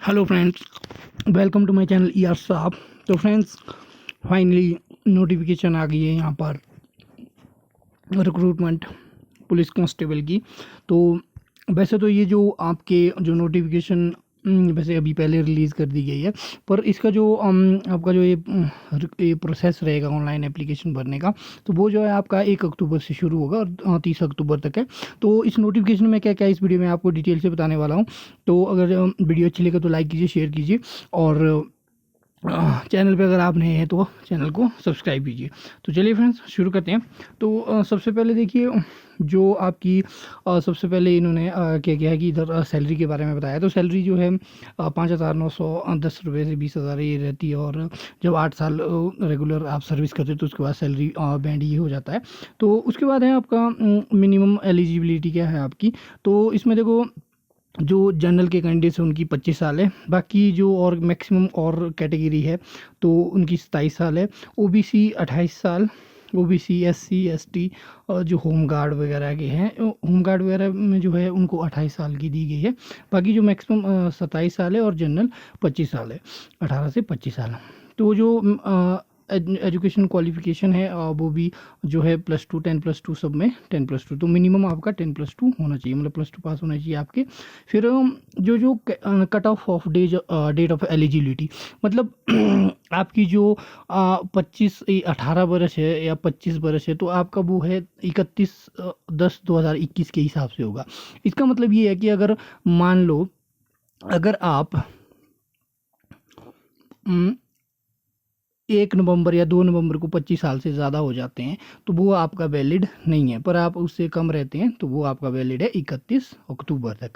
Hello friends, welcome to my channel ER साहब। तो friends, finally notification आ गई है यहाँ पर रिक्रूटमेंट पुलिस कांस्टेबल की। तो वैसे तो ये जो आपके जो नोटिफिकेशन वैसे अभी पहले रिलीज़ कर दी गई है, पर इसका जो आपका जो ये प्रोसेस रहेगा ऑनलाइन एप्लीकेशन भरने का, तो वो जो है आपका 1 अक्टूबर से शुरू होगा और 30 अक्टूबर तक है। तो इस नोटिफिकेशन में क्या क्या इस वीडियो में आपको डिटेल से बताने वाला हूँ। तो अगर वीडियो अच्छी लगे तो लाइक कीजिए, शेयर कीजिए, और चैनल पे अगर आप नए हैं तो चैनल को सब्सक्राइब कीजिए। तो चलिए फ्रेंड्स, शुरू करते हैं। तो सबसे पहले देखिए, जो आपकी सबसे पहले इन्होंने क्या किया है कि इधर सैलरी के बारे में बताया। तो सैलरी जो है 5,910 रुपये से 20,000 ये रहती है, और जब 8 साल रेगुलर आप सर्विस करते हो तो उसके बाद सैलरी बैंड ये हो जाता है। तो उसके बाद है आपका मिनिमम एलिजिबिलिटी क्या है आपकी। तो इसमें देखो, जो जनरल के कैंडिडेट्स हैं उनकी 25 साल है, बाकी जो और मैक्सिमम और कैटेगरी है तो उनकी 27 साल है, ओबीसी 28 साल, ओबीसी एससी एसटी और जो होम गार्ड वगैरह के हैं, होम गार्ड वगैरह में जो है उनको 28 साल की दी गई है। बाकी जो मैक्सिमम 27 साल है, और जनरल 25 साल है, 18 से 25 साल। तो जो एजुकेशन क्वालिफिकेशन है वो भी जो है +2 10+2 सब में 10+2, तो मिनिमम आपका 10+2 होना चाहिए, मतलब +2 पास होना चाहिए आपके। फिर जो cut off date of eligibility, मतलब आपकी जो 18 बरस है या 25 बरस है, तो आपका वो है 31/10/2021 के हिसाब से होगा। इसका मतलब ये है कि अगर मान लो, अगर आप 1 नवंबर या 2 नवंबर को 25 साल से ज़्यादा हो जाते हैं तो वो आपका वैलिड नहीं है, पर आप उससे कम रहते हैं तो वो आपका वैलिड है 31 अक्टूबर तक।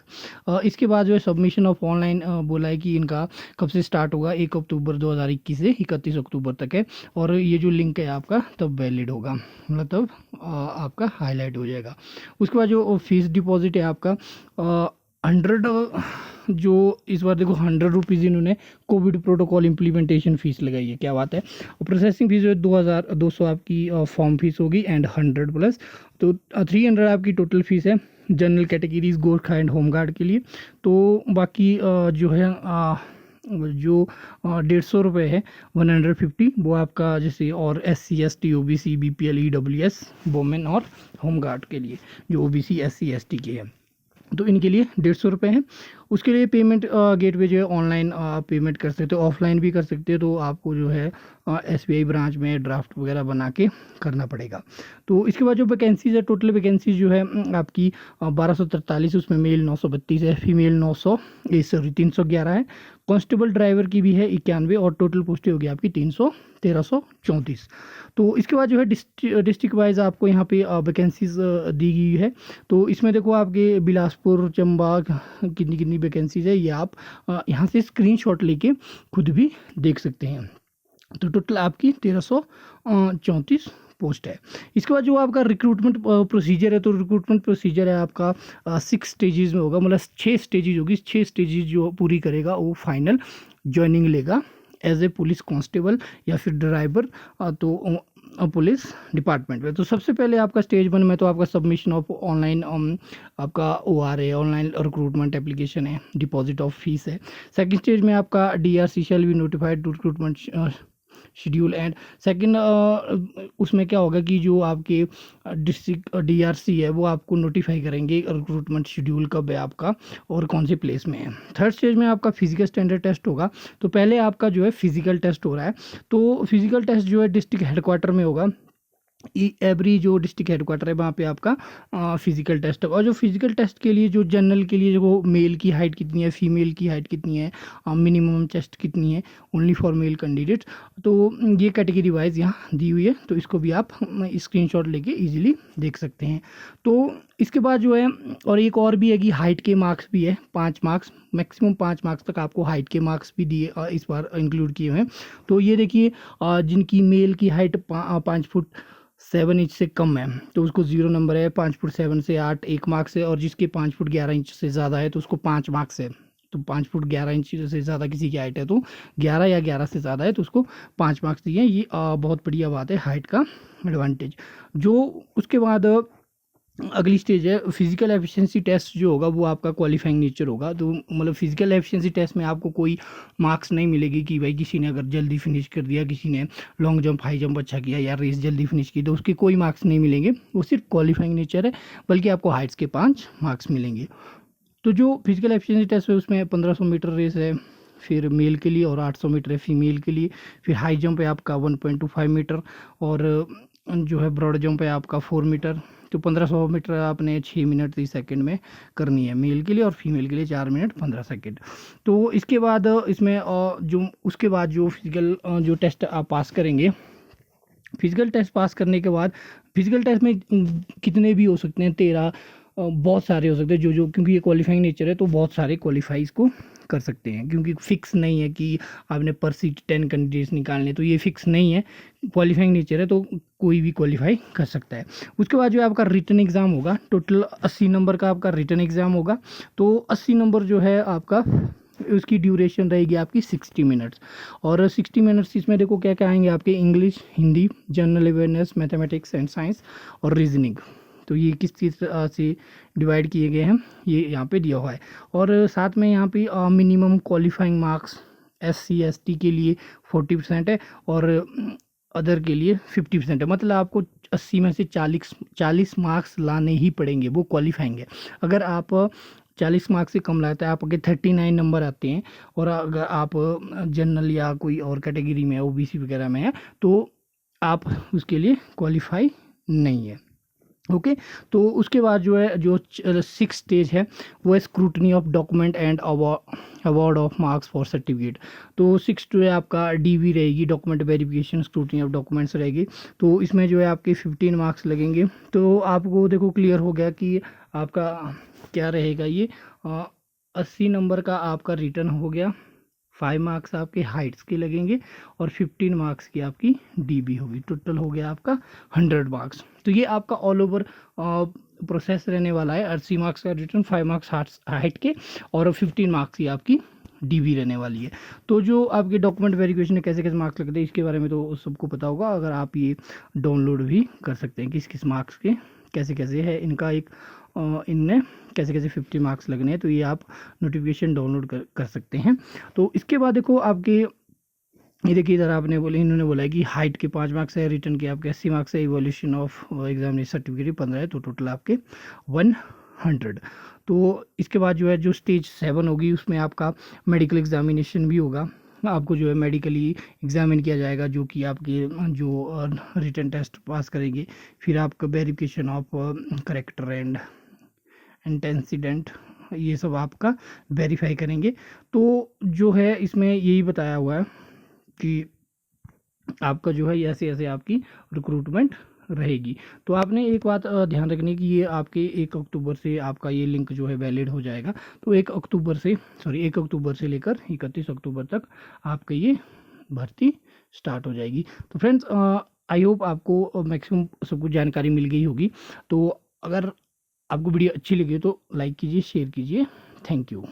इसके बाद जो है सबमिशन ऑफ ऑनलाइन बोला है कि इनका कब से स्टार्ट होगा, 1 अक्टूबर 2021 से 31 अक्टूबर तक है, और ये जो लिंक है आपका तब वैलिड होगा, मतलब तब आपका हाईलाइट हो जाएगा। उसके बाद जो फीस डिपॉजिट है आपका 100, जो इस बार देखो 100 रुपीज़ इन्होंने कोविड प्रोटोकॉल इम्प्लीमेंटेशन फ़ीस लगाई है, क्या बात है। और प्रोसेसिंग फ़ीस जो है 2,200 आपकी फॉर्म फीस होगी, एंड 100 प्लस, तो 300 आपकी टोटल फीस है general categories, Gorkha and home guard के लिए। तो बाकी जो है जो 150 रुपये है 150, वो आपका जैसे, और SC ST OBC BPL EWS women और होमगार्ड के लिए, जो OBC SC ST के हैं, तो इनके लिए 150 रुपये हैं। उसके लिए पेमेंट गेटवे जो है ऑनलाइन आप पेमेंट कर सकते हो, ऑफलाइन भी कर सकते हो, तो आपको जो है SBI ब्रांच में ड्राफ्ट वगैरह बना के करना पड़ेगा। तो इसके बाद जो वैकेंसीज है, टोटल वैकेंसीज जो है आपकी 1243, उसमें मेल 932 है, फीमेल 311 है, कांस्टेबल ड्राइवर की भी है 91, और टोटल पोस्टें होगी आपकी 1334। तो इसके बाद जो है डिस्ट्रिक्ट वाइज आपको यहाँ पे वैकेंसीज दी गई है। तो इसमें देखो, आपके बिलासपुर, चंबा कितनी कितनी वैकेंसीज है, ये आप यहाँ से स्क्रीनशॉट लेके खुद भी देख सकते हैं। तो टोटल आपकी 1334 पोस्ट है। इसके बाद जो आपका रिक्रूटमेंट प्रोसीजर है, तो रिक्रूटमेंट प्रोसीजर है आपका 6 स्टेजेस में होगा, मतलब 6 स्टेजेस होगी। 6 स्टेजेस जो पूरी करेगा वो फाइनल ज्वाइनिंग लेगा एज ए पुलिस कांस्टेबल या फिर ड्राइवर, तो पुलिस डिपार्टमेंट में। तो सबसे पहले आपका स्टेज 1 में तो आपका सबमिशन ऑफ ऑनलाइन आपका OR है, ऑनलाइन रिक्रूटमेंट एप्लीकेशन है, डिपॉजिट ऑफ फीस है। सेकंड स्टेज में आपका DRC shall be notified to recruitment schedule, and second उसमें क्या होगा कि जो आपके डिस्ट्रिक्ट DRC है वो आपको नोटिफाई करेंगे रिक्रूटमेंट शेड्यूल कब है आपका और कौन से प्लेस में है। थर्ड स्टेज में आपका फिजिकल स्टैंडर्ड टेस्ट होगा। तो पहले आपका जो है फिजिकल टेस्ट हो रहा है, तो फिजिकल टेस्ट जो है डिस्ट्रिक्ट हेडक्वार्टर में होगा। एवरी जो डिस्ट्रिक्ट हेडक्वार्टर है वहाँ पे आपका फिजिकल टेस्ट है। और जो फिजिकल टेस्ट के लिए, जो जनरल के लिए, जो मेल की हाइट कितनी है, फीमेल की हाइट कितनी है, मिनिमम चेस्ट कितनी है, ओनली फॉर मेल कैंडिडेट्स, तो ये कैटेगरी वाइज यहाँ दी हुई है। तो इसको भी आप स्क्रीनशॉट लेके इजीली देख सकते हैं। तो इसके बाद जो है, और एक और भी है कि हाइट के मार्क्स भी है, 5 मार्क्स, मैक्सिमम 5 मार्क्स तक आपको हाइट के मार्क्स भी दिए इस बार इंक्लूड किए हुए हैं। तो ये देखिए, जिनकी मेल की हाइट 5 फुट 7 इंच से कम है तो उसको 0 नंबर है, 5 फुट 7 से 8 1 मार्क्स है, और जिसके 5 फुट 11 इंच से ज़्यादा है तो उसको 5 मार्क्स है। तो 5 फुट 11 इंच से ज़्यादा किसी की हाइट है तो 11, या 11 से ज़्यादा है तो उसको 5 मार्क्स दिए। ये बहुत बढ़िया बात है, हाइट का एडवांटेज। जो उसके बाद अगली स्टेज है फिजिकल एफिशिएंसी टेस्ट जो होगा वो आपका क्वालिफाइंग नेचर होगा। तो मतलब फिजिकल एफिशिएंसी टेस्ट में आपको कोई मार्क्स नहीं मिलेगी कि भाई किसी ने अगर जल्दी फिनिश कर दिया, किसी ने लॉन्ग जंप हाई जंप अच्छा किया या रेस जल्दी फिनिश की, तो उसके कोई मार्क्स नहीं मिलेंगे, वो सिर्फ क्वालिफाइंग नेचर है। बल्कि आपको हाइट्स के 5 मार्क्स मिलेंगे। तो जो फिजिकल एफिशिएंसी टेस्ट है उसमें 1500 मीटर रेस है फिर मेल के लिए, और 800 मीटर है फीमेल के लिए। फिर हाई जंप है आपका 1.25 मीटर, और जो है ब्रॉड जंप है आपका 4 मीटर। तो 1500 मीटर आपने 6 मिनट 30 सेकंड में करनी है मेल के लिए, और फीमेल के लिए 4 मिनट 15 सेकंड। तो इसके बाद इसमें जो उसके बाद जो फिजिकल जो टेस्ट आप पास करेंगे, फिजिकल टेस्ट पास करने के बाद फिजिकल टेस्ट में कितने भी हो सकते हैं, 13 बहुत सारे हो सकते हैं जो क्योंकि ये क्वालिफाइंग नेचर है तो बहुत सारे क्वालिफाई इसको कर सकते हैं, क्योंकि फिक्स नहीं है कि आपने पर सीट 10 कैंडिडेट्स निकालने, तो ये फिक्स नहीं है, क्वालिफाइंग नेचर है तो कोई भी क्वालिफाई कर सकता है। उसके बाद जो है आपका रिटन एग्ज़ाम होगा, टोटल 80 नंबर का आपका रिटन एग्ज़ाम होगा। तो 80 नंबर जो है आपका, उसकी ड्यूरेशन रहेगी आपकी 60 मिनट्स। और 60 मिनट्स इसमें देखो क्या क्या आएंगे आपके, English, Hindi, general awareness, mathematics and science और रीजनिंग। तो ये किस चीज़ से डिवाइड किए गए हैं ये यहाँ पे दिया हुआ है। और साथ में यहाँ पे minimum qualifying marks SC ST के लिए 40% है, और अदर के लिए 50% है। मतलब आपको 80 में से 40 मार्क्स लाने ही पड़ेंगे, वो क्वालिफाइंग है। अगर आप 40 मार्क्स से कम लाते हैं, आपके 39 नंबर आते हैं, और अगर आप जनरल या कोई और कैटेगरी में OBC वगैरह में है, तो आप उसके लिए क्वालिफाई नहीं है। ओके। तो उसके बाद जो है जो 6 स्टेज है वो है scrutiny of document and award of marks for certificate. तो 6 जो है आपका DV रहेगी, document verification scrutiny of documents रहेगी। तो इसमें जो है आपके 15 मार्क्स लगेंगे। तो आपको देखो क्लियर हो गया कि आपका क्या रहेगा ये 80 नंबर का आपका रिटर्न हो गया, 5 मार्क्स आपके हाइट्स के लगेंगे, और 15 मार्क्स की आपकी DB होगी। टोटल हो गया आपका 100 मार्क्स। तो ये आपका ऑल ओवर प्रोसेस रहने वाला है। 80 मार्क्स का रिटर्न, 5 मार्क्स हाइट के, और 15 मार्क्स की आपकी DB रहने वाली है। तो जो आपके डॉक्यूमेंट वेरिफिकेशन में कैसे कैसे मार्क्स लगते हैं इसके बारे में तो सबको पता होगा। अगर आप ये डाउनलोड भी कर सकते हैं किस किस मार्क्स के कैसे कैसे है इनका एक इनमें कैसे कैसे 50 मार्क्स लगने हैं, तो ये आप नोटिफिकेशन डाउनलोड कर सकते हैं। तो इसके बाद देखो आपके ये देखिए इधर आपने बोले, इन्होंने बोला है कि हाइट के 5 मार्क्स है, रिटर्न के आपके 80 मार्क्स है, इवोल्यूशन ऑफ एग्जामिनेशन सर्टिफिकेट 15 है, तो टोटल आपके 100। तो इसके बाद जो है जो स्टेज 7 होगी उसमें आपका मेडिकल एग्जामिनेशन भी होगा। आपको जो है मेडिकली एग्जामिन किया जाएगा, जो कि आपके जो रिटन टेस्ट पास करेंगे, फिर आपका वेरिफिकेशन ऑफ करेक्टर एंड इंटेंसिडेंट, ये सब आपका वेरीफाई करेंगे। तो जो है इसमें यही बताया हुआ है कि आपका जो है ऐसे ऐसे आपकी रिक्रूटमेंट रहेगी। तो आपने एक बात ध्यान रखनी कि ये आपके 1 अक्टूबर से आपका ये लिंक जो है वैलिड हो जाएगा। तो 1 अक्टूबर से लेकर 31 अक्टूबर तक आपका ये भर्ती स्टार्ट हो जाएगी। तो फ्रेंड्स आई होप आपको मैक्सिमम सब कुछ जानकारी मिल गई होगी। तो अगर आपको वीडियो अच्छी लगी तो लाइक कीजिए, शेयर कीजिए। Thank you.